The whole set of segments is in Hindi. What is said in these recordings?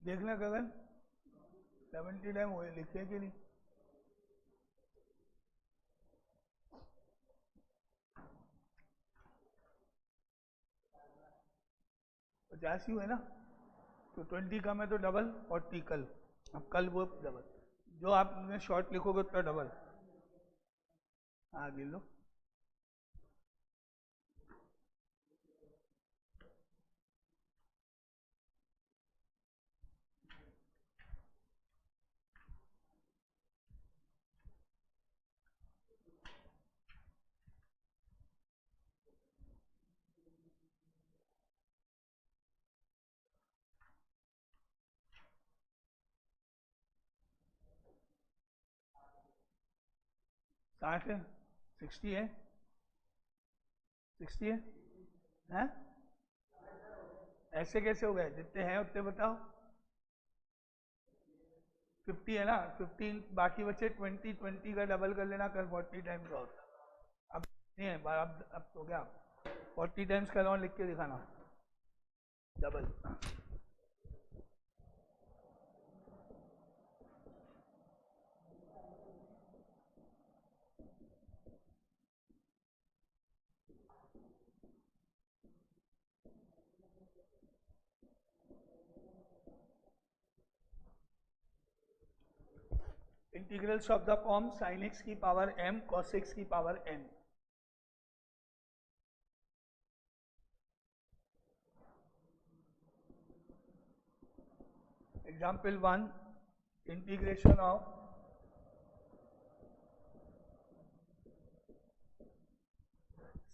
देखना गगन 70 टाइम हुए लिखे कि नहीं। पचास ही हुए ना, तो 20 कम है तो डबल, 40 कल, अब कल वो डबल, जो आपने शॉर्ट लिखोगे उतना डबल। हाँ गिन लो। साठ है, 60 है, 60 है, हैं? ऐसे कैसे हो गए, जितने हैं उतने बताओ। 50 है ना, 15 बाकी बचे 20, 20 का डबल कर लेना, कल 40 टाइम्स और। अब नहीं है, अब तो क्या 40 टाइम्स का अलाउंस लिख के दिखाना double. Integrals of the form sin x की पावर m cos x की power n। Example 1, integration of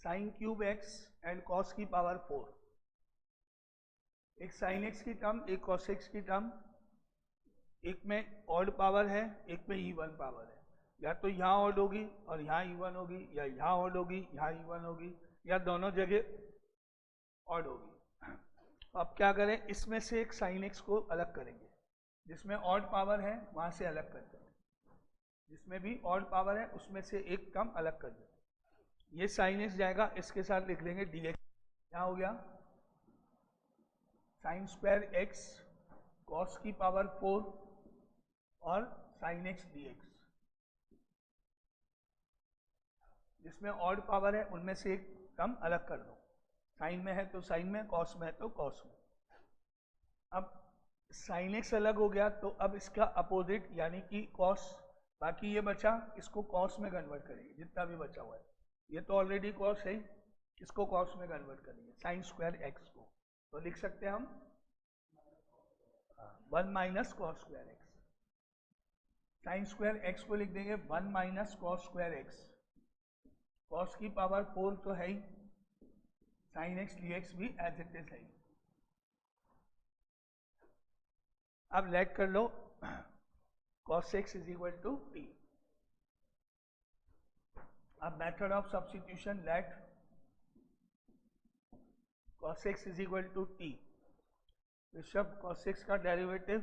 sine cube x and cos की पावर 4। एक sin x की टर्म, एक cos x की टर्म, एक में ऑड पावर है, एक में इवन पावर है। या तो यहाँ ऑड होगी और यहाँ इवन होगी, या यहाँ ऑड होगी यहाँ इवन होगी, या दोनों जगह ऑड होगी। अब क्या करें, इसमें से एक sin x को अलग करेंगे, जिसमें ऑड पावर है वहां से अलग कर देंगे, जिसमें भी ऑड पावर है उसमें से एक टर्म अलग कर देंगे। ये sin x जाएगा, इसके साथ लिख देंगे dx। क्या हो गया, साइन स्क्वायर x cos की पावर 4 और sin x dx। जिसमें ऑड पावर है उनमें से एक टर्म अलग कर दो, साइन में है तो साइन में, कॉस में है तो कॉस में। अब साइन एक्स अलग हो गया, तो अब इसका अपोजिट यानी कि कॉस, बाकी ये बचा, इसको कॉस में कन्वर्ट करेंगे, जितना भी बचा हुआ है। ये तो ऑलरेडी कॉस है, इसको कॉस में कन्वर्ट करेंगे, साइन स्क्वायर एक्स को। तो लिख सकते हैं हम 1 minus cos square x. Sine square x को लिख देंगे 1 minus cos square x. Cos की पावर 4 तो है ही, साइन एक्स डीएक्स भी एज इट इज है। अब लेट कर लो cos x is equal to t। अब method of substitution, let cos x is equal to t। Rishabh, cos x का डेरिवेटिव,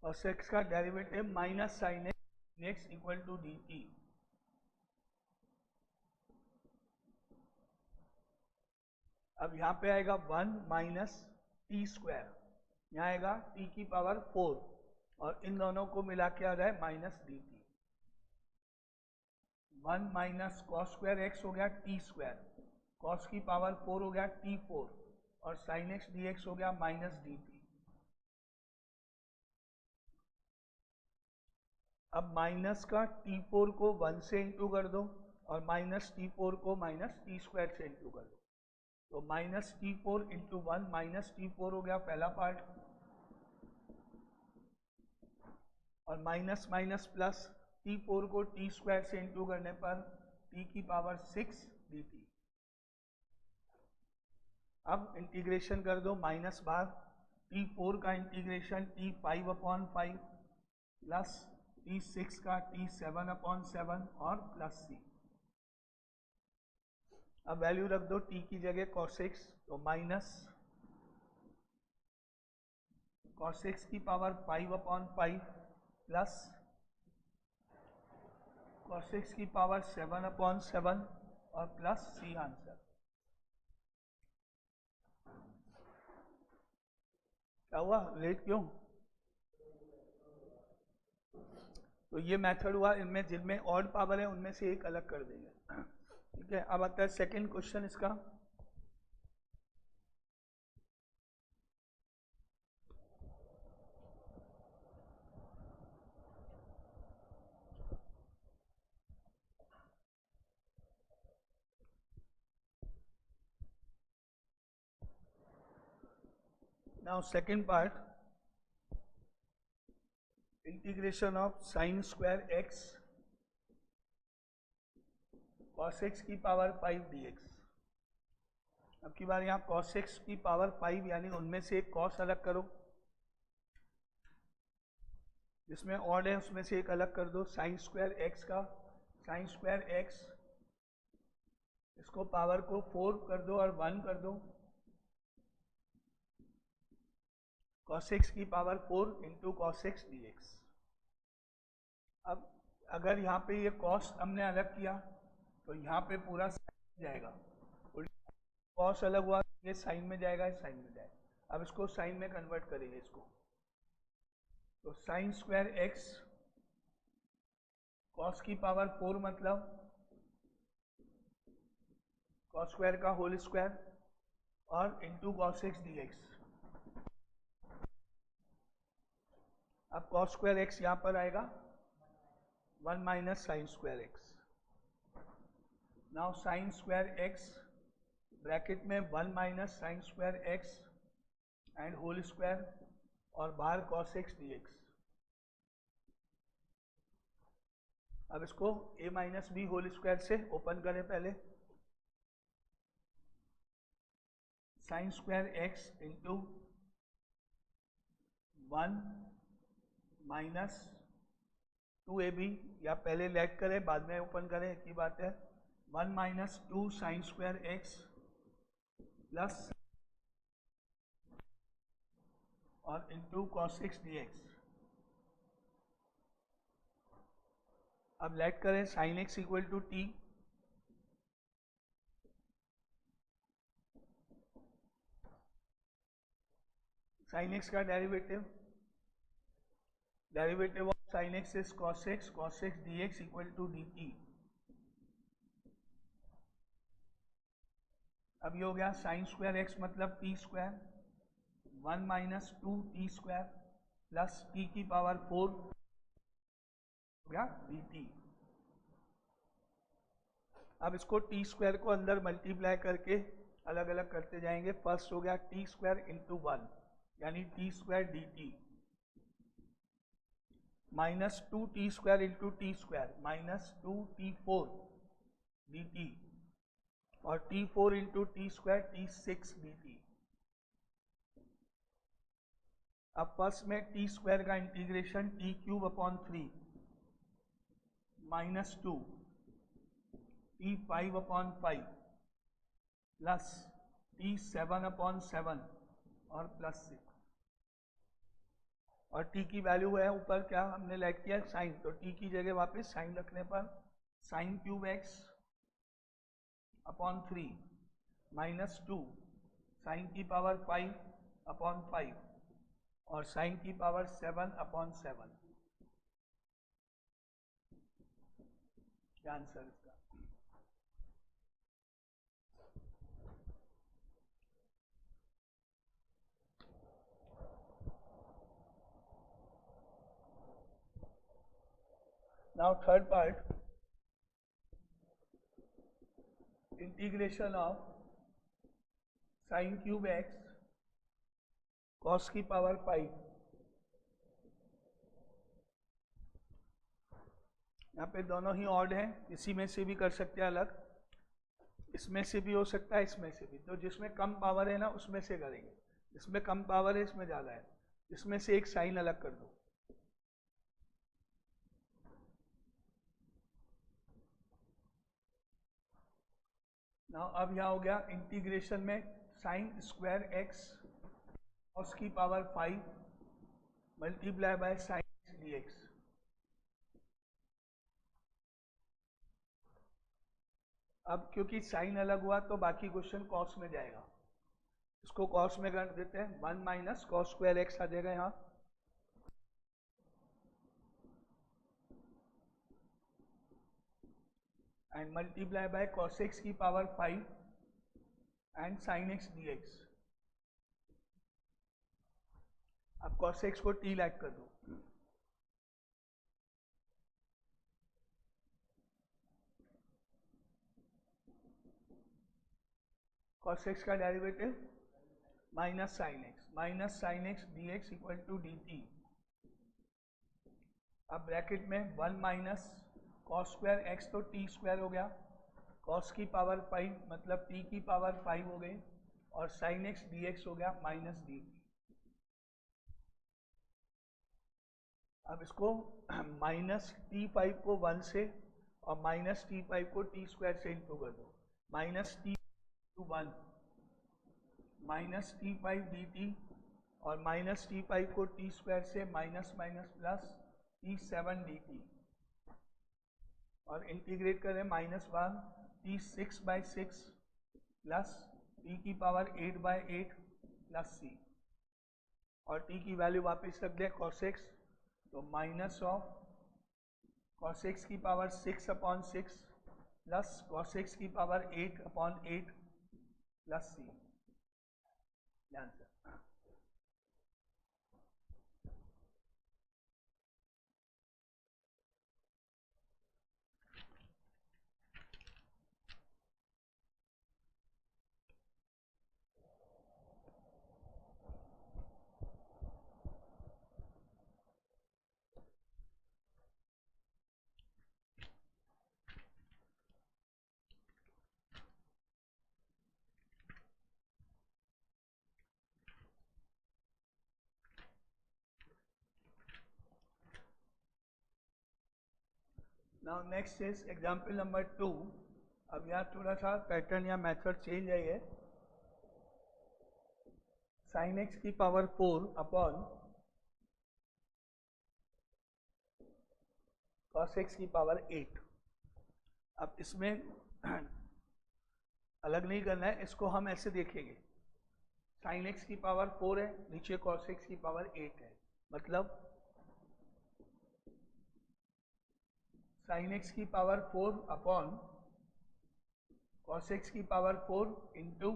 cos x का derivative minus sine x equal to dt। अब यहाँ पे आएगा 1 माइनस टी स्क्वायर, यहाँ आएगा t की पावर 4, और इन दोनों को मिला के आ जाए minus dt। 1 minus cos square x हो गया टी स्क्वायर, कॉस की पावर 4 हो गया t4, और साइन एक्स dx हो गया माइनस dt। अब माइनस का t4 को 1 से इंटू कर दो, और माइनस t4 को माइनस टी स्क्वायर से इंटू कर दो। तो minus t4 into 1 minus t4 हो गया पहला पार्ट, और माइनस माइनस प्लस, t4 को टी स्क्वायर से इंटू करने पर t की पावर 6 dt। अब इंटीग्रेशन कर दो माइनस बाहर, t4 का इंटीग्रेशन t5/5 प्लस t6 का t7/7 और प्लस c। अब वैल्यू रख दो t की जगह cos x, तो माइनस cos x की पावर 5/5 प्लस cos x की पावर 7/7 और प्लस c आंसर। क्या हुआ, लेट क्यों? तो ये मेथड हुआ, इनमें जिनमें ऑड पावर है उनमें से एक अलग कर देंगे। ठीक है, अब आता है सेकंड क्वेश्चन इसका। Now second part, integration of sine square x cos x की पावर 5 dx। अब की बार यहाँ cos x की पावर 5 यानी उनमें से एक cos अलग करो, जिसमें ऑड है उसमें से एक अलग कर दो। साइन स्क्वायर एक्स का साइन स्क्वायर एक्स, इसको पावर को 4 कर दो और 1 कर दो। cos x की power 4 into cos x dx। अब अगर यहाँ पे ये cos हमने अलग किया तो यहाँ पे पूरा साइन जाएगा, cos अलग हुआ ये साइन में जाएगा, ये साइन में जाएगा। अब इसको साइन में कन्वर्ट करेंगे इसको, तो साइन स्क्वायर एक्स cos की पावर 4 मतलब cos स्क्वायर का होल स्क्वायर और इंटू cos x dx। अब cos स्क्वायर x यहाँ पर आएगा 1 minus sine square x. Now sine square x bracket में 1 minus sine square x and whole square और बाहर cos x dx। अब इसको a minus B whole square से ओपन करें पहले, sine square x into 1 minus 2ab, या पहले लेट करें बाद में ओपन करें, एक ही बात है। 1 minus 2 sine square x plus और इंटू cos x dx। अब लेट करें sine x equal to t, sine x का derivative of sine x is cos x dx equal to dt। अब ये हो गया साइन स्क्वायर एक्स मतलब t square, 1 minus 2 t square plus t की पावर 4 हो गया dt। अब इसको टी स्क्वायर को अंदर मल्टीप्लाई करके अलग अलग करते जाएंगे। फर्स्ट हो गया टी स्क्वायर इंटू 1 यानी T square D T, minus 2 t square into T square minus 2 T 4 D t, और t4 into T square t6 dt। अब फर्स्ट में टी स्क्वायर का integration T cube upon 3 minus 2 t5 upon 5 plus t7 upon 7 और प्लस 6, और t की वैल्यू है ऊपर क्या हमने लेट किया साइन, तो t की जगह वापस साइन रखने पर sine cube x upon 3 minus 2 sine की पावर 5 अपॉन 5 और साइन की पावर 7 अपॉन 7। क्या आंसर इसका? Now third part, integration of sine cube x cos की पावर 5। यहाँ पे दोनों ही ऑड हैं, इसी में से भी कर सकते हैं अलग, इसमें से भी हो सकता है इसमें से भी, तो जिसमें कम पावर है ना उसमें से करेंगे। इसमें कम पावर है इसमें ज़्यादा है, इसमें से एक साइन अलग कर दो। ना अब यहाँ हो गया इंटीग्रेशन में साइन स्क्वायर एक्स कॉस की power 5 multiply by sine D x. अब क्योंकि साइन अलग हुआ तो बाकी क्वेश्चन कॉस में जाएगा, इसको कॉस में कर देते हैं, 1 माइनस कॉस स्क्वायर एक्स आ जाएगा यहाँ, and multiply by cos x की power 5 and sine x d x. अब कॉस एक्स को टी लैग कर दो, कॉस एक्स का derivative minus sine x d x equal to d t. अब ब्रैकेट में 1 माइनस कॉस स्क्वायर एक्स तो टी स्क्वायर हो गया, कॉस की पावर 5 मतलब टी की पावर 5 हो गई, और साइन एक्स डी एक्स हो गया माइनस डी टी। अब इसको माइनस T5 को 1 से और माइनस T5 को टी स्क्वायर से इंटू कर दो, minus t two 1 minus T5 d t, और माइनस T5 को टी स्क्वायर से minus minus plus T7 d t, और इंटीग्रेट करें -1 T6/6 प्लस टी की पावर 8/8 प्लस सी, और टी की वैल्यू वापस रख दें cos x, तो माइनस ऑफ cos x की पावर 6/6 प्लस cos x की power 8/8 plus c. Answer now next is example number 2। अब यहाँ थोड़ा सा पैटर्न या मेथड चेंज है, ये साइन एक्स की पावर 4 अपॉन कॉस एक्स की पावर 8। अब इसमें अलग नहीं करना है, इसको हम ऐसे देखेंगे, साइन एक्स की पावर 4 है, नीचे कॉस एक्स की पावर 8 है, मतलब साइन एक्स की पावर 4 अपॉन कॉस एक्स की पावर 4 इंटू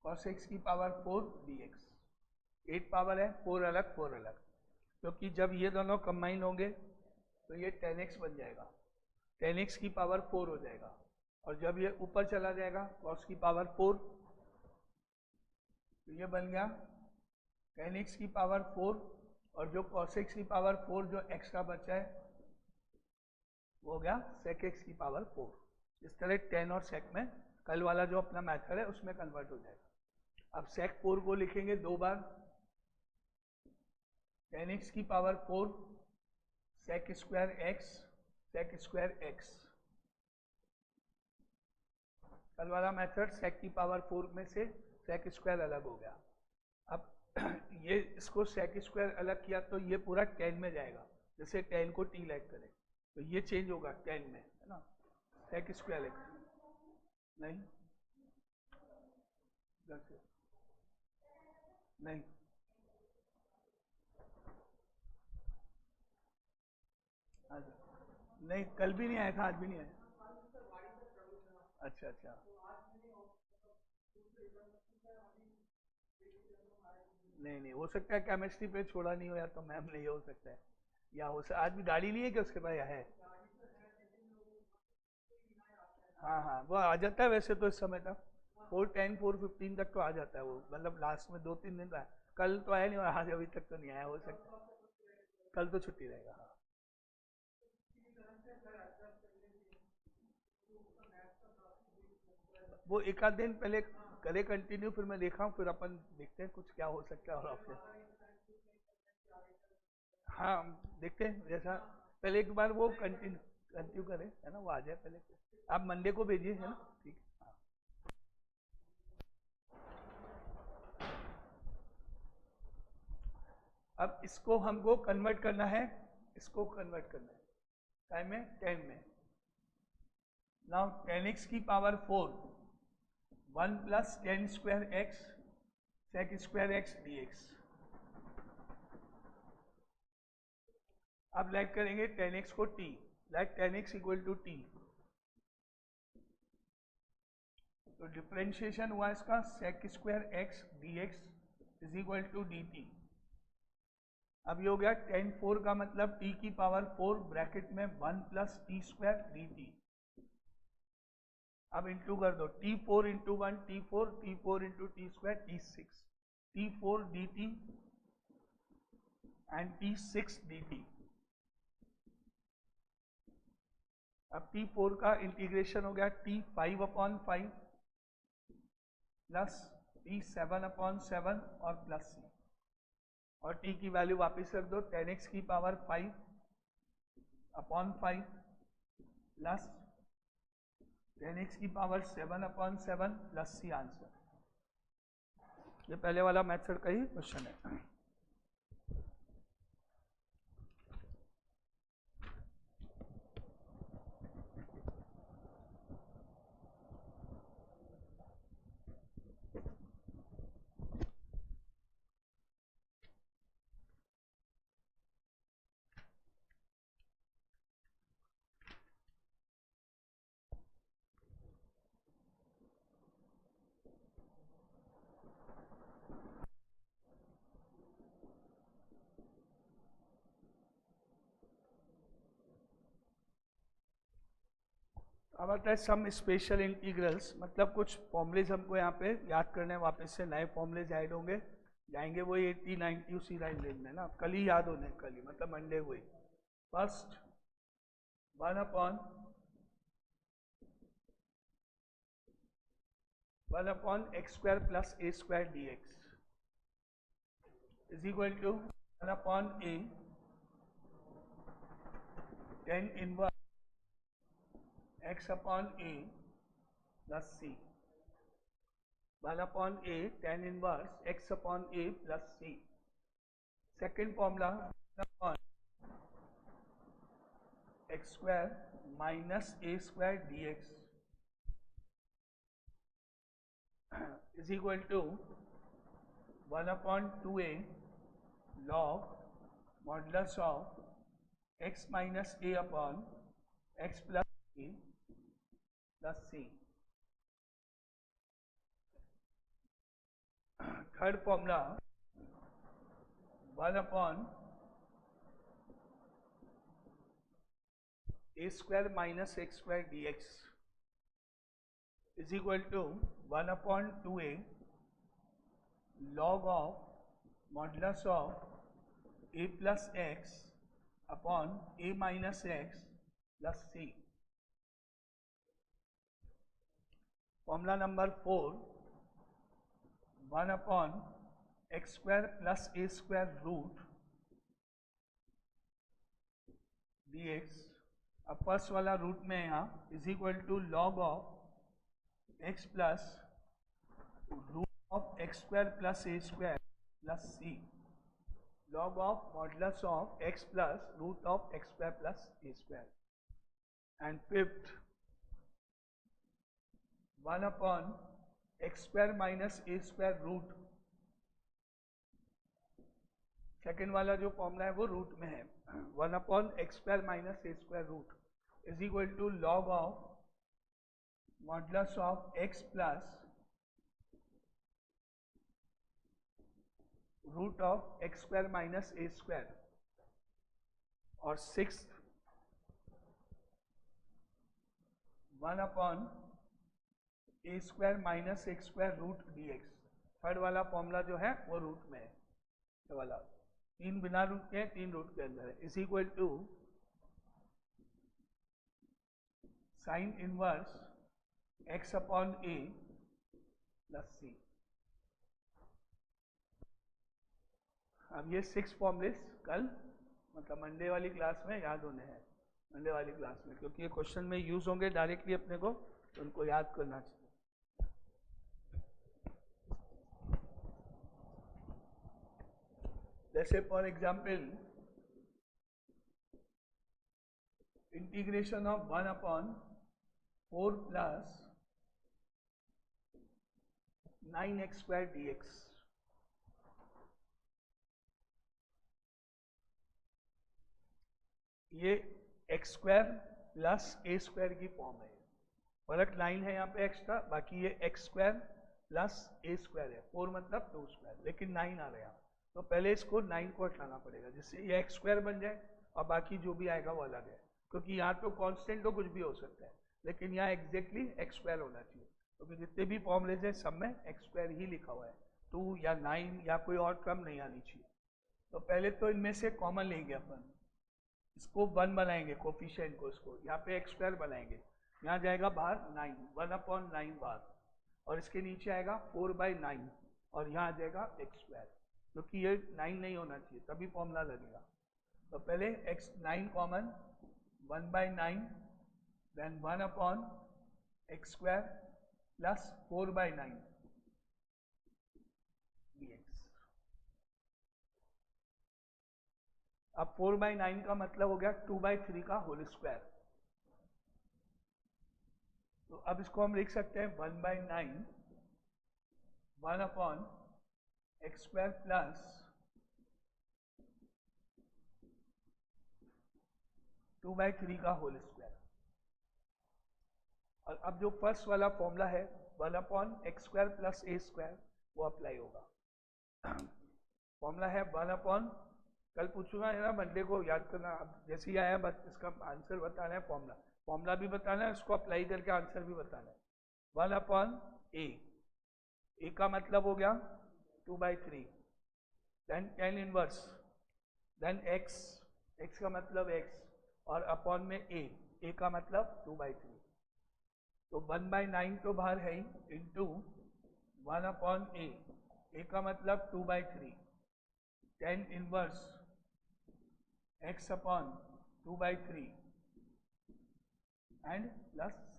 कॉस एक्स की पावर 4 dx। 8 पावर है, 4 अलग 4 अलग, क्योंकि जब ये दोनों कंबाइन होंगे तो ये 10x बन जाएगा, 10x की पावर 4 हो जाएगा, और जब ये ऊपर चला जाएगा कॉस की पावर 4, तो ये बन गया 10x की पावर 4, और जो cos x की पावर 4 जो एक्स्ट्रा बचा है वो हो गया sec x की पावर 4। इस तरह 10 और sec में कल वाला जो अपना मेथड है उसमें कन्वर्ट हो जाएगा। अब sec 4 को लिखेंगे 2 बार, 10x की पावर 4 sec स्क्वायर x, कल वाला मेथड sec की पावर 4 में से sec स्क्वायर अलग हो गया। अब ये इसको sec स्क्वायर अलग किया तो ये पूरा 10 में जाएगा, जैसे 10 को t लैग करें तो ये चेंज होगा 10 में, है ना, sec स्क्वायर x नहीं नहीं नहीं, कल भी नहीं आया था, आज भी नहीं आया। अच्छा अच्छा, नहीं हो सकता है केमिस्ट्री पे छोड़ा नहीं हो, या तो मैम नहीं हो सकता है, या हो सकता आज भी गाड़ी नहीं है कि उसके पास है। हाँ वो आ जाता है वैसे तो इस समय तक 4:10 4:15 तक तो आ जाता है वो, मतलब लास्ट में 2-3 दिन का। कल तो आया नहीं और आज अभी तक तो नहीं आया, हो सकता है कल तो छुट्टी रहेगा। हाँ वो एक आध दिन पहले करे कंटिन्यू, फिर मैं देखा हूँ, फिर अपन देखते हैं कुछ क्या हो सकता है और ऑप्शन। हाँ देखते हैं, जैसा पहले एक बार वो कंटिन्यू करें, है ना, वो आ जाए पहले। आप मंडे को भेजिए, है ना, ठीक है। हाँ। अब इसको हमको कन्वर्ट करना है, इसको कन्वर्ट करना है टाइम में 10 में। नाउ 10x की power 4 1 plus tan square x sec square x d x. अब लेट करेंगे टेन एक्स को टी, let tan x equal to t, तो डिफ्रेंशिएशन हुआ इसका sec square x d x is equal to d t. अब ये हो गया टेन फोर का मतलब टी की पावर 4 ब्रैकेट में 1 plus T square D t. अब इंटू कर दो, T four into one T four into T square T six, T four D T and T six D t. अब टी फोर का इंटीग्रेशन हो गया टी 5/5 प्लस टी 7/7 और प्लस सी, और टी की वैल्यू वापस रख दो, टेन एक्स की पावर 5/5 प्लस टेन एक्स की पावर 7/7 प्लस सी आंसर। ये पहले वाला मेथड का ही क्वेश्चन है। अब आता है सम स्पेशल इंटीग्रल्स, मतलब कुछ फॉर्मूलेज हमको यहाँ पे याद करने हैं, वापस से नए फॉर्मूलेज ऐड होंगे, जाएंगे वही 80 90 उसी लाइन रेंज में ना, कल ही याद होने, कल ही मतलब मंडे हुई। First 1/(1) x square plus a square d x is equal to 1/a tan inverse x/a plus c, 1/a tan inverse x/a plus c। Second formula x square minus a square d x is equal to 1/2a log modulus of x minus a upon x plus a plus c। Third formula 1/a square minus x square d x is equal to 1/2a log of modulus of a plus x upon a minus x plus c। Formula number 4 1/x square plus a square root dx, अब फर्स्ट वाला रूट में यहाँ is equal to log of x plus root of x square plus a square plus c, log of modulus of x plus root of x square plus a square. And fifth 1/x square minus a square root, second वाला जो फॉर्मूला है वो रूट में है, 1/x square minus a square root is equal to log of modulus of x plus root of x square minus a square. और six 1/a square minus x square root dx। Third वाला फॉर्मूला जो है वो रूट में है, ये वाला तीन बिना रूट के, तीन रूट के अंदर है, is equal to sine inverse x/a plus c। अब ये 6 फॉर्मूलेस कल मतलब मंडे वाली क्लास में याद होने हैं, मंडे वाली क्लास में, क्योंकि ये क्वेश्चन में यूज होंगे डायरेक्टली अपने को, तो उनको याद करना चाहिए। जैसे for example integration of 1/4 plus 9x² dx। ये x² प्लस a² की फॉर्म है। फर्क 9 है यहाँ पे एक्स्ट्रा, बाकी ये x² प्लस a² है। 4 मतलब 2², लेकिन 9 आ रहा है। तो पहले इसको 9 को हटाना पड़ेगा, जिससे ये x² बन जाए और बाकी जो भी आएगा वो अलग है। क्योंकि यहाँ तो कांस्टेंट तो कुछ भी हो सकता है, लेकिन यहाँ एग्जैक्टली x² होना चाहिए। क्योंकि जितने भी फॉर्मूलेज हैं सब में x² ही लिखा हुआ है, 2 या 9 या कोई और टर्म नहीं आनी चाहिए। तो पहले तो इनमें से कॉमन लेंगे अपन, इसको 1 बनाएंगे कोफिशिएंट को, इसको यहाँ पे x² बनाएंगे, यहाँ जाएगा बाहर 9, 1/9 बाहर, और इसके नीचे आएगा 4/9 और यहाँ आ जाएगा x², क्योंकि ये 9 नहीं होना चाहिए तभी फॉर्मूला लगेगा। तो पहले x9 common, 1/9 then 1/x² plus 4/9 dx। अब 4/9 का मतलब हो गया 2/3 का होल स्क्वायर। तो अब इसको हम लिख सकते हैं 1/9 1/x² प्लस 2/3 का होल स्क्वायर। और अब जो फर्स्ट वाला फॉर्मूला है 1/x² प्लस a² वो अप्लाई होगा। फॉर्मूला है 1/, कल पूछूंगा है ना मंडे को याद करना, जैसे ही आया बस इसका आंसर बताना है, फॉर्मूला भी बताना है, उसको अप्लाई करके आंसर भी बताना है। 1/a, a का मतलब हो गया 2/3, then tan inverse, then x का मतलब x, और अपॉन में a का मतलब 2/3। तो 1/9 तो बाहर है ही, इंटू 1/a, a का मतलब 2/3, tan inverse x upon 2/3 and plus c।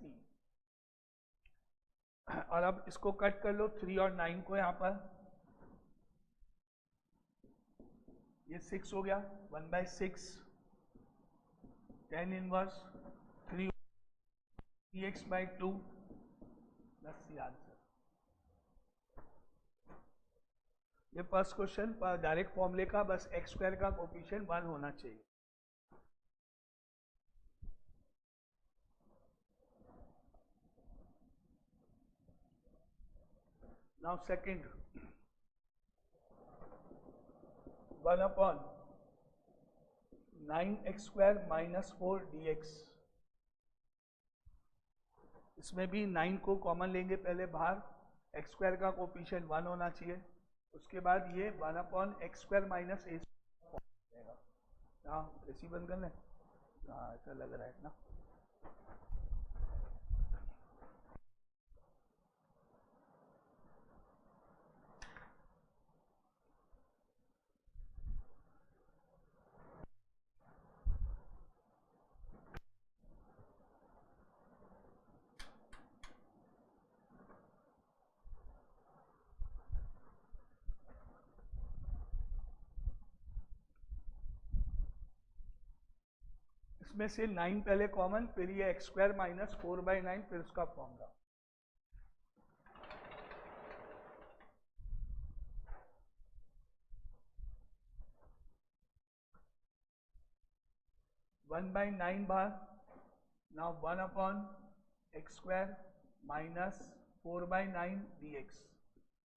और अब इसको कट कर लो 3 और 9 को, यहाँ पर ये 6 हो गया, 1/6 tan inverse 3x/2 plus c answer. ये फर्स्ट क्वेश्चन डायरेक्ट फॉर्मूले का, बस x² का कोफिशिएंट 1 होना चाहिए। Now second, 1/9x² - 4 dx। इसमें भी 9 को कॉमन लेंगे पहले बाहर, x² का कोफिशिएंट 1 होना चाहिए, उसके बाद ये 1/x² - a²। हाँ ऐसी बंद कर लें, हाँ ऐसा लग रहा है ना। इसमें से 9 पहले कॉमन, फिर ये x² - 4/9, फिर उसका फॉर्मूला। वन बाई 9 बार, नाउ 1/x² - 4/9 dx,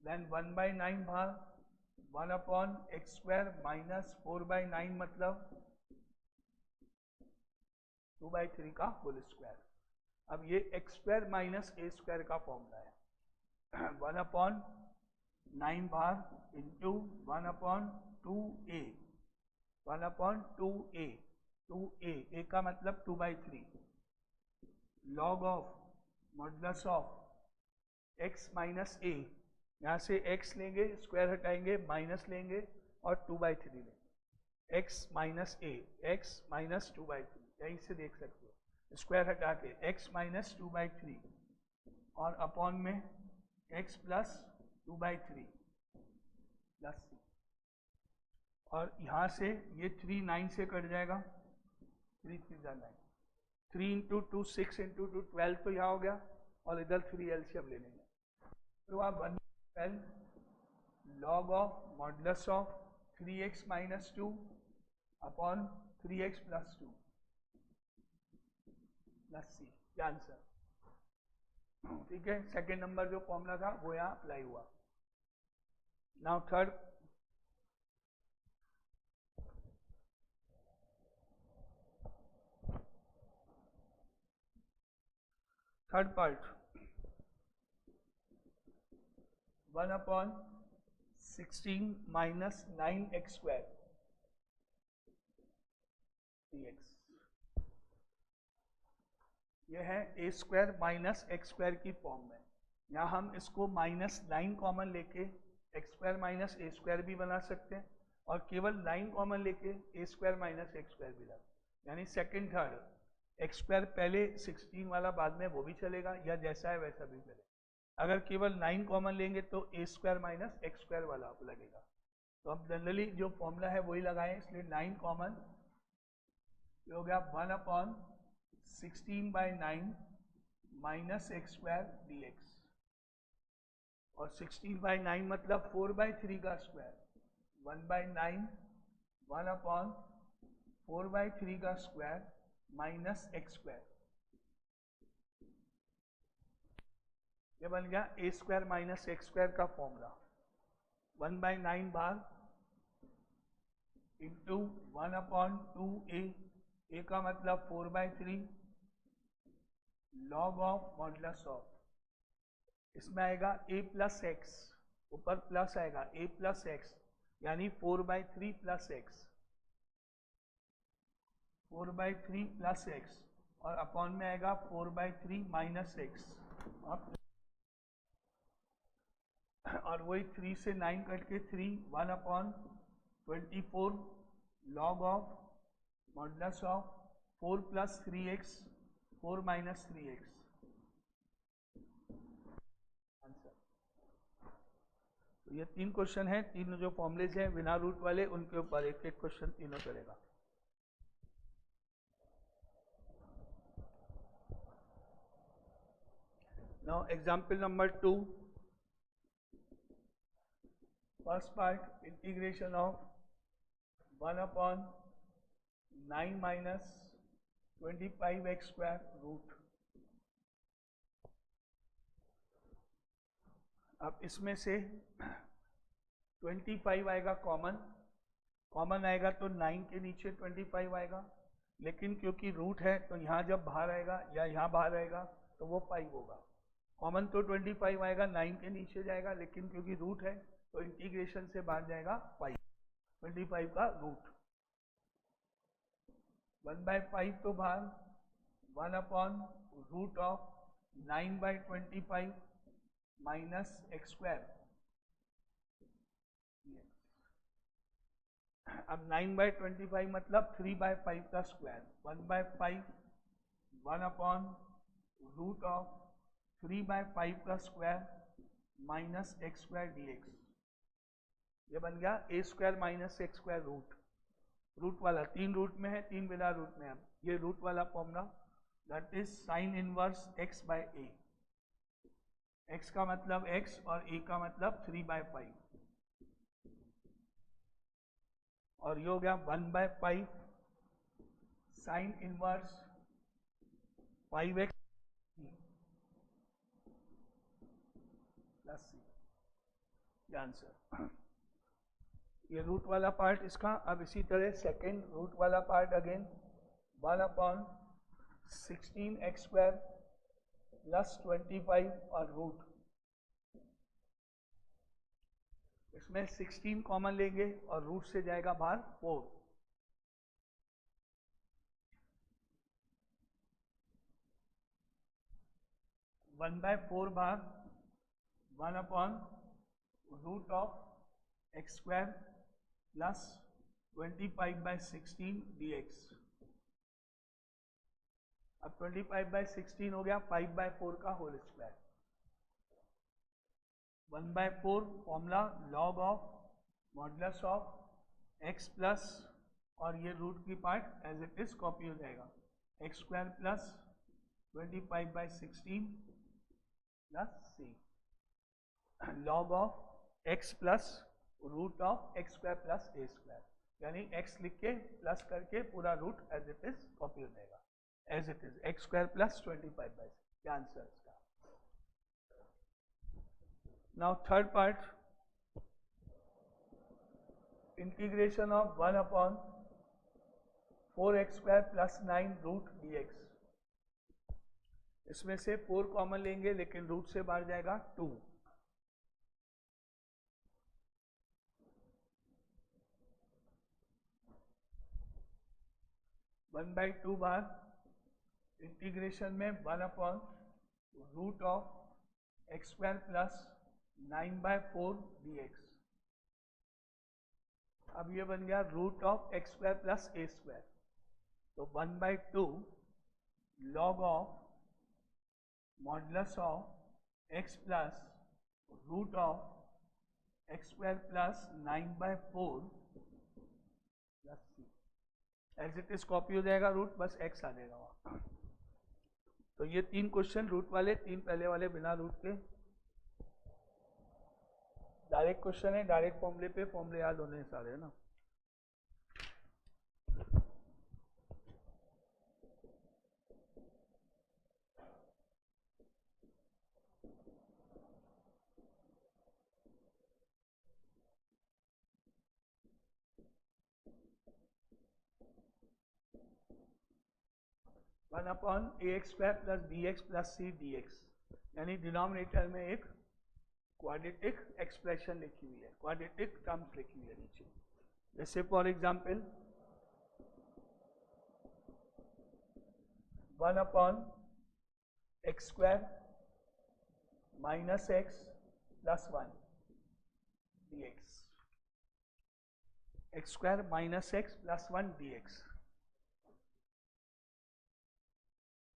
देन 1/9 बार 1/x² - 4/9 मतलब 2/3 का होल स्क्वायर। अब ये x² - a² का फॉर्मूला है। 1/9 bar into 1/2a, 1/2a, 2a का मतलब 2/3, log of modulus of x minus a, यहाँ से x लेंगे, स्क्वायर हटाएंगे, माइनस लेंगे और 2/3 लेंगे, x minus a, x minus 2/3, यहीं से देख सकते हो, स्क्वायर हटा के x माइनस 2/3 और अपॉन में x प्लस 2/3 प्लस c, और यहाँ से ये 3 9 से कट जाएगा, 3 3 9, 3 इंटू 2 6 इंटू 2 12, तो यहाँ हो गया, और इधर 3 एलसीएम ले लेंगे। तो आप log of modulus of 3x minus 2 upon 3x plus 2 plus c, ये आंसर। ठीक है, सेकेंड नंबर जो फॉर्मूला था वो यहाँ अप्लाई हुआ। Now third part, 1/16 minus 9x square dx, ये है a square minus x square की फॉर्म में। यहाँ हम इसको -9 कॉमन लेके एक्स स्क्वायर माइनस ए स्क्वायर भी बना सकते हैं और केवल 9 कॉमन लेके ए स्क्वायर माइनस एक्स स्क्वायर भी लगा, यानी सेकंड थर्ड एक्स स्क्वायर पहले 16 वाला बाद में वो भी चलेगा या जैसा है वैसा भी चलेगा। अगर केवल 9 कॉमन लेंगे तो ए स्क्वायर माइनस एक्स स्क्वायर वाला लगेगा। तो हम जनरली जो फॉर्मूला है वही लगाएं, इसलिए 9 कॉमन हो गया 1/16/9 minus x square d x, और 16/9 मतलब 4/3 का स्क्वायर, 1/9 1/4/3 का स्क्वायर माइनस एक्स स्क्वायर, ये बन गया a square minus x square का फॉर्मूला। 1/9 भाग इंटू 1/2a, ए का मतलब 4/3 लॉग ऑफ मॉडुलस ऑफ, इसमें आएगा a प्लस एक्स, ऊपर प्लस आएगा a प्लस एक्स, यानी 4/3 प्लस एक्स, 4/3 प्लस एक्स, और अपॉन में आएगा 4/3 माइनस एक्स, और वही 3 से 9 कट के 3, 1/24 log of modulus of 4 plus 3x 4 minus 3x, answer. तो ये 3 क्वेश्चन हैं, तीनों जो फॉर्मुलेज हैं बिना रूट वाले, उनके ऊपर एक एक क्वेश्चन तीनों करेगा। Now example number 2, first part, integration of 1/9 minus 25x square root. अब इसमें से 25 आएगा कॉमन, आएगा तो 9 के नीचे 25 आएगा, लेकिन क्योंकि रूट है तो यहाँ जब बाहर आएगा या यहाँ बाहर आएगा तो वो 5 होगा। कॉमन तो 25 आएगा, 9 के नीचे जाएगा, लेकिन क्योंकि रूट है तो इंटीग्रेशन से बाहर जाएगा 5, 25 का रूट। 1/5 तो बाहर, 1/रूट ऑफ 9/25 माइनस एक्स स्क्वायर। अब 9/25 मतलब 3/5 का स्क्वायर, 1/5 1/रूट ऑफ 3/5 का square minus x square d x, ये बन गया a square minus x square root. Root वाला 3 रूट में है, 3 बिना रूट में है। ये रूट वाला formula, that is sine inverse x by a. x का मतलब x और a का मतलब 3/5, और ये हो गया 1/5 sine inverse 5x plus c, ये आंसर। ये रूट वाला पार्ट इसका। अब इसी तरह सेकेंड रूट वाला part again 1/16x square plus 25 और रूट, इसमें 16 कॉमन लेंगे और रूट से जाएगा बाहर 4, वन बाय 4 बाहर 1/रूट of x square plus 25/16 dx। अब 25/16 हो गया 5/4 का whole square, 1/4 formula log of modulus of x plus, और ये रूट की part as it is copy हो जाएगा, x square plus 25/16 plus c। Log of x plus root of x square plus a square, यानी एक्स लिख के प्लस करके पूरा root as it is copy हो जाएगा, as it is x square plus 25/6, ये आंसर इसका। Now third part, integration of 1/4x square plus 9 root dx। इसमें से 4 कॉमन लेंगे लेकिन रूट से बाहर जाएगा 2। 1/2 बार इंटीग्रेशन में 1/रूट of x square plus 9/4 dx। अब ये बन गया root of x square plus a square, तो 1/2 log of modulus of x plus root of x square plus 9/4 plus c, as it is copy हो जाएगा रूट, बस एक्स आ जाएगा वहां। तो ये 3 क्वेश्चन रूट वाले, 3 पहले वाले बिना रूट के। डायरेक्ट क्वेश्चन है, डायरेक्ट फॉर्मूले पे, फॉर्मूले याद होने सारे है ना। One upon a x square plus b x plus c d x, यानी डिनोमिनेटर में एक क्वाड्रेटिक एक्सप्रेशन लिखी हुई है, क्वाड्रेटिक टर्म्स लिखी हुई है नीचे। जैसे for example 1/x square minus x plus 1 dx, x square minus x plus 1 dx।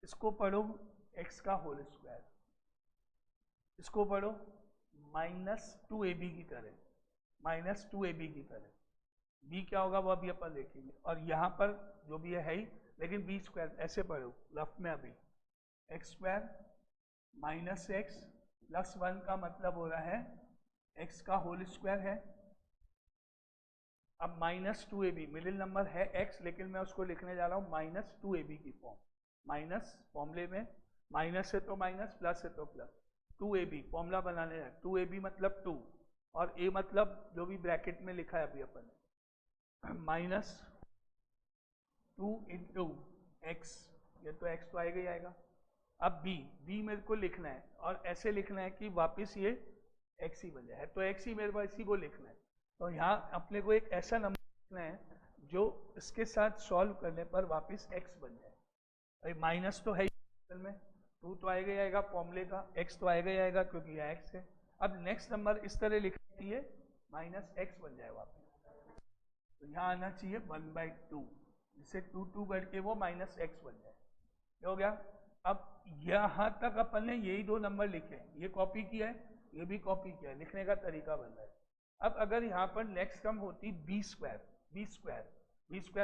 इसको पढ़ो x का होल स्क्वायर, इसको पढ़ो -2ab की तरह, -2ab की तरह। b क्या होगा वो अभी अपन देखेंगे, और यहाँ पर जो भी है ही, लेकिन b स्क्वायर ऐसे पढ़ो रफ में। अभी x square minus x plus 1 का मतलब हो रहा है x का होल स्क्वायर है। अब -2ab, मिडिल नंबर है x, लेकिन मैं उसको लिखने जा रहा हूँ -2ab की फॉर्म। माइनस फॉर्मूले में माइनस है तो माइनस, प्लस है तो प्लस, 2ab फॉर्मूला बनाने हैं। 2ab मतलब 2, और a मतलब जो भी ब्रैकेट में लिखा है अभी अपन, -2 इंटू एक्स, ये तो x तो आएगा ही आएगा। अब b मेरे को लिखना है, और ऐसे लिखना है कि वापस ये x ही बन जाए, तो x ही मेरे पास इसी को लिखना है। तो यहाँ अपने को एक ऐसा नंबर लिखना है जो इसके साथ सॉल्व करने पर वापस x बन जाए। माइनस तो है में, 2 तो आएगा ही आएगा फॉर्मूले का, x तो आएगा ही आएगा क्योंकि यह x है। अब नेक्स्ट नंबर इस तरह लिखती है -x बन जाए वापस, तो यहाँ आना चाहिए 1/2, जिससे 2 करके वो -x बन जाए। हो गया। अब यहाँ तक अपन ने यही 2 नंबर लिखे, ये कॉपी किया है, ये भी कॉपी किया है, लिखने का तरीका बन रहा है। अब अगर यहाँ पर नेक्स्ट टर्म होती b स्क्वायर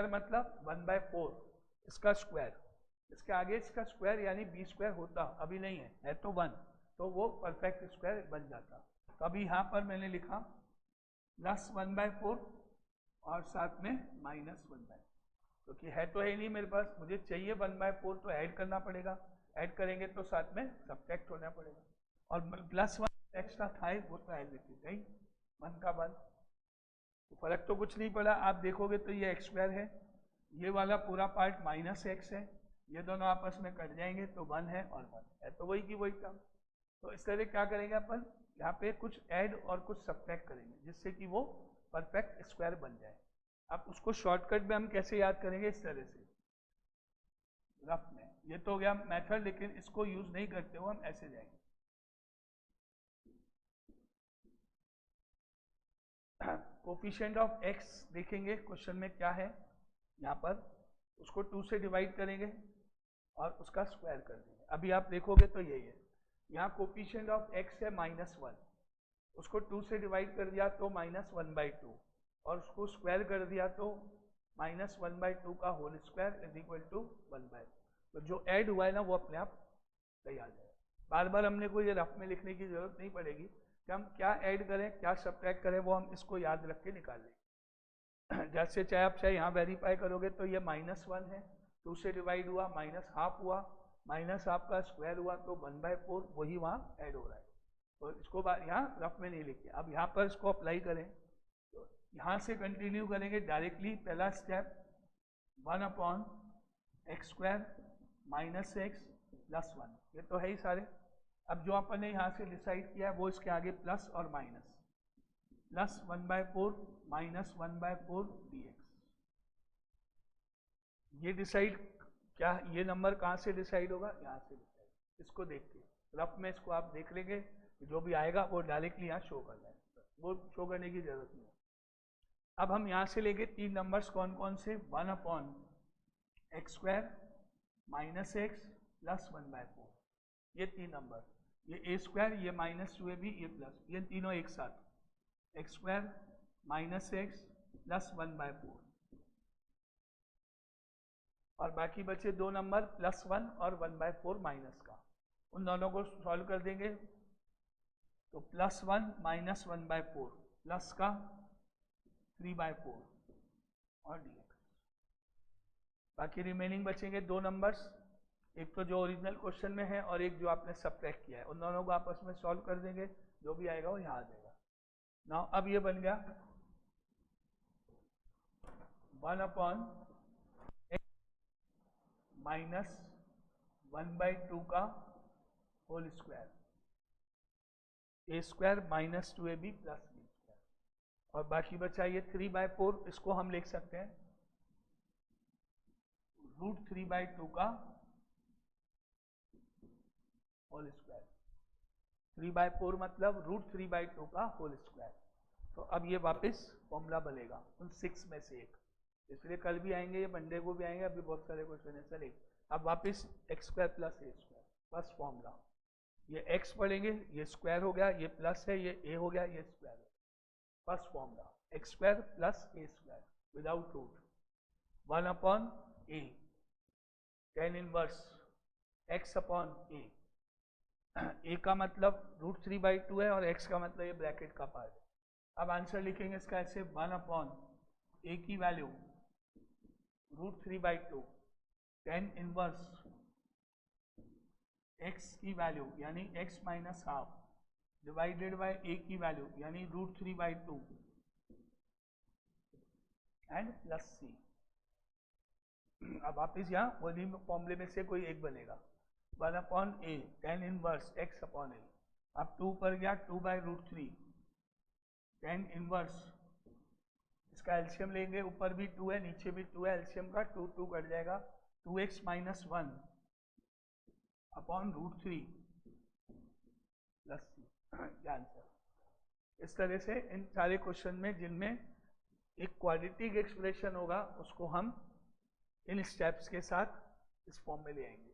मतलब 1/4 इसका स्क्वायर, इसके आगे इसका स्क्वायर यानी b स्क्वायर होता, अभी नहीं है तो 1, तो वो परफेक्ट स्क्वायर बन जाता। तो अभी यहाँ पर मैंने लिखा +1/4 और साथ में -1/4, क्योंकि है तो है नहीं मेरे पास, मुझे चाहिए 1/4, तो ऐड करना पड़ेगा, ऐड करेंगे तो साथ में सब्ट्रैक्ट होना पड़ेगा, और +1 एक्स्ट्रा था वो तो ऐड लिखी गई 1 का 1, तो फर्क तो कुछ नहीं पड़ा। आप देखोगे तो ये एक्स स्क्वायर है, ये वाला पूरा पार्ट -x है, ये दोनों आपस में कट जाएंगे तो 1 है और 1 है, तो वही की वही टर्म। तो इस तरह क्या करेंगे अपन, यहाँ पे कुछ ऐड और कुछ सब्ट्रैक्ट करेंगे जिससे कि वो परफेक्ट स्क्वायर बन जाए। अब उसको शॉर्टकट में हम कैसे याद करेंगे, इस तरह से रफ में। ये तो हो गया मेथड, लेकिन इसको यूज नहीं करते हो हम, ऐसे जाएंगे। कोफिशिएंट ऑफ x देखेंगे क्वेश्चन में क्या है, यहाँ पर उसको 2 से डिवाइड करेंगे और उसका स्क्वायर कर देंगे। अभी आप देखोगे तो यही है, यहाँ कोफिशिएंट ऑफ x है -1, उसको 2 से डिवाइड कर दिया तो -1/2, और उसको स्क्वायर कर दिया तो -1/2 का whole square is equal to 1/2। तो जो ऐड हुआ है ना वो अपने आप सही आ जाएगा। बार बार हमने को ये रफ में लिखने की जरूरत नहीं पड़ेगी, कि हम क्या ऐड करें क्या सब्ट्रैक्ट करें, वो हम इसको याद रख के निकाल लेंगे। जैसे चाहे आप चाहे यहाँ वेरीफाई करोगे तो ये -1 है, 2 से डिवाइड हुआ, -½ हुआ, -½ का स्क्वायर हुआ तो 1/4 वही वहाँ ऐड हो रहा है। तो इसको यहाँ रफ में नहीं लिखे। अब यहाँ पर इसको अप्लाई करें तो यहाँ से कंटिन्यू करेंगे डायरेक्टली। पहला स्टेप 1/x² -x + 1, ये तो है ही सारे। अब जो अपन ने यहाँ से डिसाइड किया है वो इसके आगे प्लस और माइनस, प्लस 1/4 -1/4 dx। ये डिसाइड क्या, ये नंबर कहाँ से डिसाइड होगा, यहाँ से डिसाइड। इसको देख के रफ में इसको आप देख लेंगे, जो भी आएगा वो डायरेक्टली यहाँ शो कर जाएगा, वो शो करने की जरूरत नहीं है। अब हम यहाँ से लेंगे 3 नंबर्स, कौन कौन से, 1/x² -x + 1/4, ये 3 नंबर, ये a², ये -2ab, ये प्लस, ये तीनों एक साथ, x² -x + 1/4, और बाकी बचे 2 नंबर +1 और 1/4 माइनस का। उन दोनों को सॉल्व कर देंगे तो +1 - 1/4 प्लस का 3/4 और dx। बाकी रिमेनिंग बचेंगे 2 नंबर्स, एक तो जो ओरिजिनल क्वेश्चन में है और एक जो आपने सब्ट्रैक्ट किया है। उन दोनों को आपस में सॉल्व कर देंगे, जो भी आएगा वो यहाँ आ जाएगा। नाउ अब ये बन गया 1/x -1/2 का whole square, a² -2ab + b², और बाकी बचा ये 3/4, इसको हम लिख सकते हैं √3/2 का होल स्क्वायर। 3/4 मतलब √3/2 का होल स्क्वायर। तो अब ये वापस फॉर्मूला बनेगा उन 6 में से एक, इसलिए कल भी आएंगे, ये मंडे को भी आएंगे, अभी बहुत सारे क्वेश्चन है। चलिए अब वापस x² + a², फर्स्ट फॉर्मूला, ये x पढ़ेंगे, ये स्क्वायर हो गया, ये प्लस है, ये a हो गया, ये स्क्वायर है। First formula x² + a² without root, 1/a, tan inverse x/a। a का मतलब √3/2 है और x का मतलब ये ब्रैकेट का पार्ट है। अब आंसर लिखेंगे इसका ऐसे, 1/a की वैल्यू √3/2, tan इनवर्स x की वैल्यू यानी x - ½ डिवाइडेड बाय a की वैल्यू यानी √3/2 एंड प्लस c। अब वापिस यहाँ वही फॉर्मूले में से कोई एक बनेगा, 1/a tan इनवर्स x/a। अब 2 पर गया, 2/√3 tan इनवर्स, इसका एलसीएम लेंगे, ऊपर भी 2 है नीचे भी 2 है, एलसीएम का 2 2 कट जाएगा, 2x - 1 √3 प्लस c, ये आंसर। इस तरह से इन सारे क्वेश्चन में जिनमें एक क्वाड्रेटिक एक्सप्रेशन होगा उसको हम इन स्टेप्स के साथ इस फॉर्म में ले आएंगे।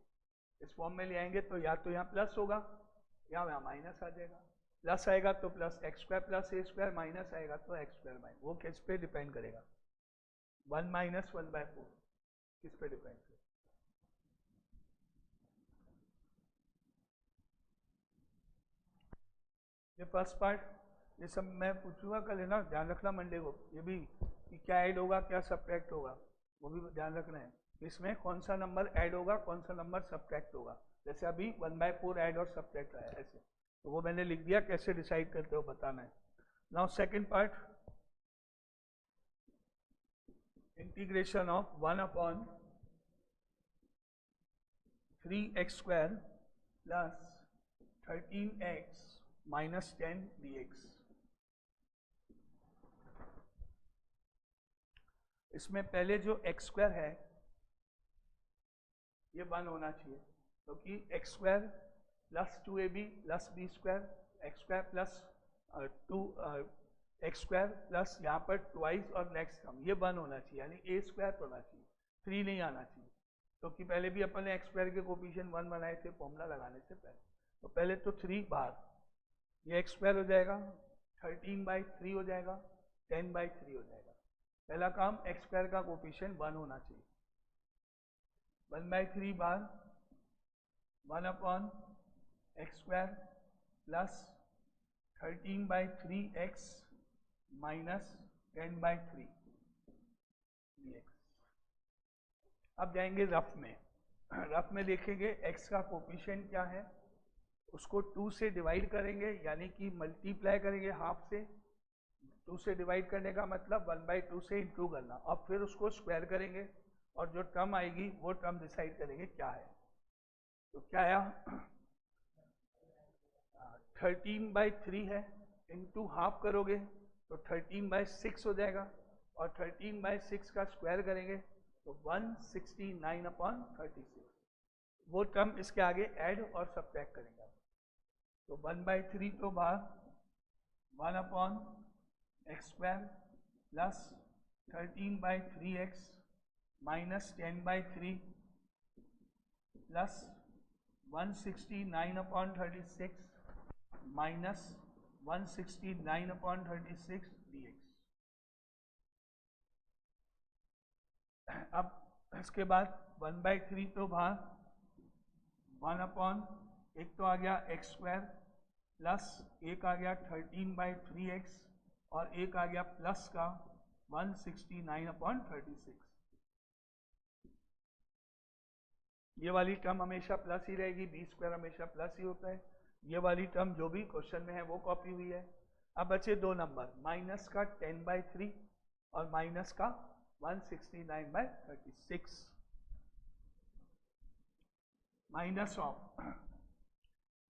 इस फॉर्म में ले आएंगे तो या तो यहाँ प्लस होगा या यहाँ माइनस आ जाएगा। प्लस आएगा तो प्लस x² + a², माइनस आएगा तो x², वो किस पे डिपेंड करेगा, 1 - 1/4 किस पे डिपेंड करेगा। ये फर्स्ट पार्ट, ये सब मैं पूछूंगा कल, है ना, ध्यान रखना मंडे को, ये भी कि क्या ऐड होगा क्या सब्ट्रैक्ट होगा, वो भी ध्यान रखना है। इसमें कौन सा नंबर ऐड होगा कौन सा नंबर सब्ट्रैक्ट होगा, जैसे अभी 1/4 ऐड और सब्ट्रैक्ट आया ऐसे, तो वो मैंने लिख दिया, कैसे डिसाइड करते हो बताना है। Now second part, integration of 1/3x² + 13x - 10 dx। इसमें पहले जो x² है ये 1 होना चाहिए, क्योंकि x² + 2ab + b², x² + 2 x² plus यहाँ पर ट्वाइस और नेक्स्ट टर्म, ये 1 होना चाहिए, यानी a² होना चाहिए, 3 नहीं आना चाहिए, क्योंकि पहले भी अपन ने x² के कोफिशिएंट 1 बनाए थे फॉर्मूला लगाने से पहले। तो पहले तो 3 बाहर, ये x² हो जाएगा, 13/3 हो जाएगा, 10/3 हो जाएगा। पहला काम, x² का कोफिशिएंट 1 होना चाहिए, 1/3 बार 1/x² + 13/3x माइनस 10/3 dx। अब जाएंगे रफ में। रफ में देखेंगे x का कोफिशिएंट क्या है, उसको 2 से डिवाइड करेंगे, यानी कि मल्टीप्लाई करेंगे हाफ से। 2 से डिवाइड करने का मतलब 1/2 से इंटू करना, और फिर उसको स्क्वायर करेंगे और जो टर्म आएगी वो टर्म डिसाइड करेंगे क्या है। तो क्या आया, 13/3 है, इंटू हाफ करोगे तो 13/6 हो जाएगा, और 13/6 का स्क्वायर करेंगे तो 169/36। वो टर्म इसके आगे ऐड और सब्ट्रैक्ट करेंगे। तो 1/3 तो बाहर, 1/x² plus 13/3x minus 10/3 plus 169/36 minus 169/36 dx। अब इसके बाद 1/3 तो बाहर, 1/, एक तो आ गया x² प्लस एक आ गया 13/3x और एक आ गया प्लस का 169/36। ये वाली टर्म हमेशा प्लस ही रहेगी, b² हमेशा प्लस ही होता है। ये वाली टर्म जो भी क्वेश्चन में है वो कॉपी हुई है। अब बचे दो नंबर, माइनस का 10/3 और माइनस का 169/36। माइनस ऑफ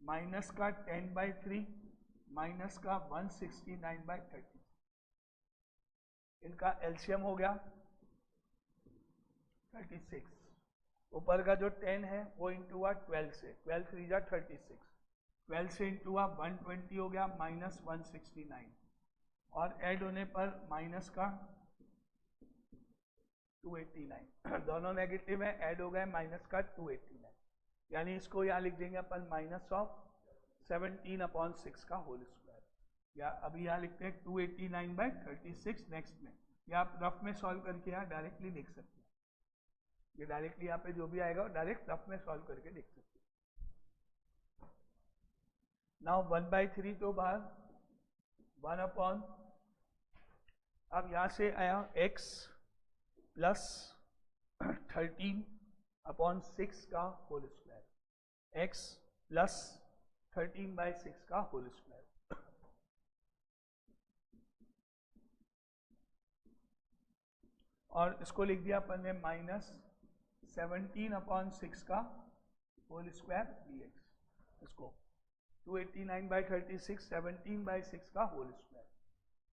माइनस का 10/3 माइनस का 169/36, इनका एलसीएम हो गया 36। ऊपर का जो 10 है वो इंटू हुआ 12 से, 12 3 जा 36, 12 से इंटू हुआ 120 हो गया माइनस 169, और ऐड होने पर माइनस का 289। दोनों नेगेटिव है, ऐड हो गए माइनस का 289, यानी इसको यहाँ लिख देंगे अपन माइनस ऑफ 17/6 का होल स्क्वायर, या अभी यहाँ लिखते हैं 289/36 नेक्स्ट में, या आप रफ में सॉल्व करके यहाँ डायरेक्टली लिख सकते हैं। ये डायरेक्टली यहाँ पे जो भी आएगा डायरेक्ट रफ में सॉल्व करके लिख सकते हैं। नाउ 1/3 तो बाहर, 1/, अब यहाँ से आया x प्लस 13/6 का होल स्क्वायर, x प्लस 13/6 का होल स्क्वायर। और इसको लिख दिया अपन ने माइनस 17/6 का होल स्क्वायर dx। इसको 289/36 17/6 का होल स्क्वायर।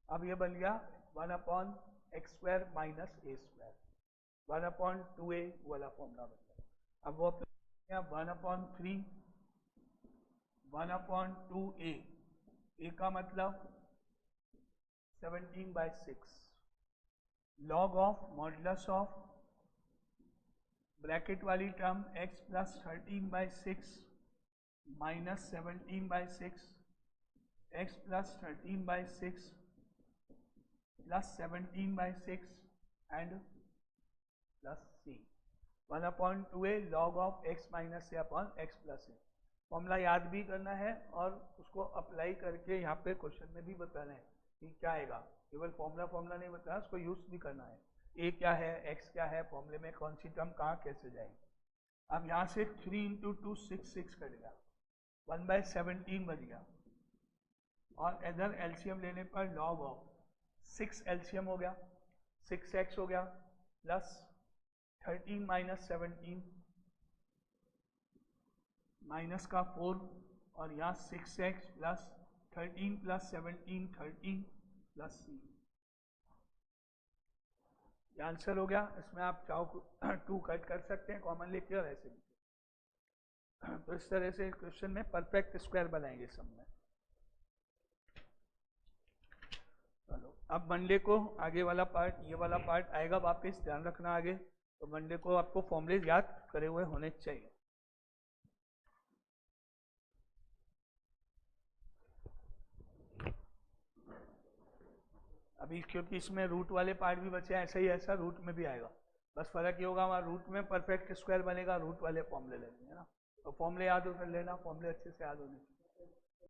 अब ये बन गया 1/x² माइनस a², 1/2a वाला फॉर्मूला बन गया। अब वो 1/3 1/2a, a का मतलब 17/6, log of modulus of bracket वाली term x plus 13/6 minus 17/6, x plus 13/6 plus 17/6 and plus c, 1/2a log of x minus a upon x plus a। Formula याद भी करना है और उसको अप्लाई करके यहाँ पे क्वेश्चन में भी बताना है कि क्या आएगा। केवल फॉर्मूला नहीं बताना, उसको यूज भी करना है। a क्या है, x क्या है, फॉर्मूले में कौन सी टर्म कहाँ कैसे जाएगी। अब यहाँ से 3 × 2 6 कट गया, 1/17 बच गया, और इधर एलसीएम लेने पर लॉग ऑफ 6 एलसीएम हो गया, 6x हो गया प्लस 13 माइनस 17 माइनस का 4, और यहाँ 6x plus 13 plus 17 13 plus c। ये आंसर हो गया। इसमें आप चाहो 2 कट कर सकते हैं कॉमन लेके, और ऐसे भी। तो इस तरह से क्वेश्चन में परफेक्ट स्क्वायर बनाएंगे सब में। चलो अब मंडे को आगे वाला पार्ट, ये वाला पार्ट आएगा वापस, ध्यान रखना आगे। तो मंडे को आपको फॉर्मूले याद करे हुए होने चाहिए। अभी क्योंकि इसमें रूट वाले पार्ट भी बचे हैं, ऐसा ही ऐसा रूट में भी आएगा, बस फर्क ये होगा वहाँ रूट में परफेक्ट स्क्वायर बनेगा, रूट वाले फॉर्मूले लगेंगे ना। तो फॉर्मूले याद कर लेना, फॉर्मूले अच्छे से याद होने चाहिए।